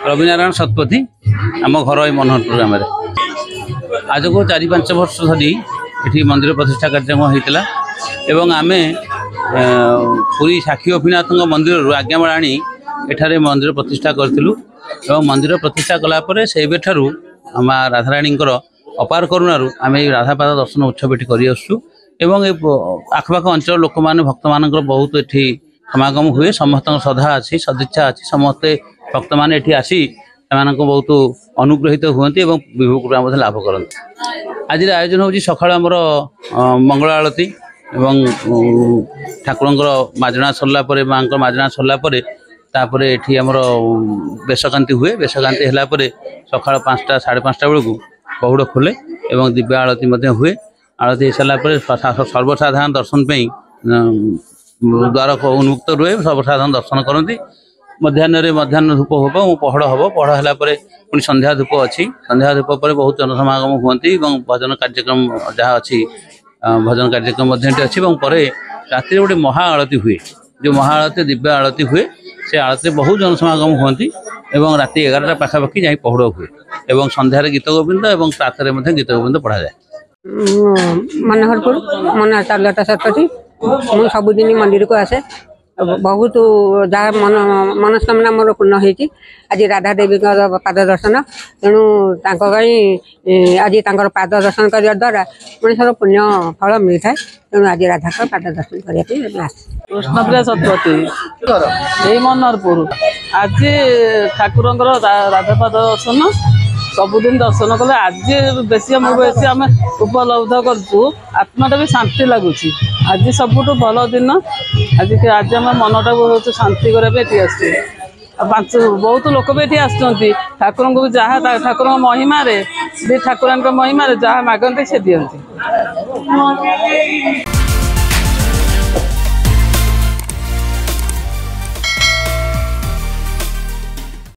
रविनारायण शतपथी आम घर मनोहरपुर ग्राम आज को 4-5 वर्ष धरी ये मंदिर प्रतिष्ठा कार्यक्रम होता एवं आमे पुरी साक्षी गोपीनाथ मंदिर आज्ञामाल आनी एठारे मंदिर प्रतिष्ठा करूँ मंदिर प्रतिष्ठा कलापर से आम राधाराणी अपार करुणारू आम राधापाद दर्शन उत्सव ये कर आखपाख अंचल लोक मैंने भक्त मान बहुत ये समागम हुए समस्त श्रद्धा अच्छी सदिच्छा अच्छी समस्ते भक्त मैंने ये आसी बहुत अनुग्रहित हुए विभू लाभ करते। आज आयोजन हो सका आमर मंगल आलती एवं ठाकुर माजना सरला माँ माजना सरलापर ये आमर बेशकांति हुए बेशकांति है सका 5टा 5:30 बेलू पहुड़ खोले एवं दिव्य आलती हुए आलती हो सारापर सर्वसाधारण दर्शन द्वार उन्मुक्त रुए सर्वसाधारण दर्शन करती मध्याह्न धूप हम पहड़ हम पहड़ है पुणी संध्या धूप अच्छी संध्या धूप पर बहुत जनसमागम हुए भजन कार्यक्रम जहाँ अच्छी भजन कार्यक्रम अच्छी राति गोटे महा आलती हुए जो महा आलती दिव्य आलती हुए से आलती बहुत जनसमागम हुए राति 11टा पाखापाखि जाए पहुड़ हुए और संध्यार गीत गोविंद और प्रातरे गीत गोविंद पढ़ा जाए। मनोहरपुर मन चार्लता शतपथी मुझे सबुदिन मंदिर को आसे बहुत जहाँ मनस्कामना मोर पूर्ण होती आज राधा देवी पाद दर्शन तेणु आज पाद दर्शन करने द्वारा मनुष्य पुण्य फल मिलता है तेणु आज राधा का पाद दर्शन करने कृष्णप्रिया शतपथी यही मनोहरपुर आज ठाकुर राधापाद दर्शन सबुदिन दर्शन कले आज बेसी बेसी आम उपलब्ध करूँ आत्माटा भी शांति लगुच आज सबुठ भल दिन आज आज आम मनटा बहुत शांति करके बहुत लोक भी ये आसुँच ठाकुर को जहाँ ठाकुर महिमा ठाकुर महिमा जहाँ मागती से दिखती।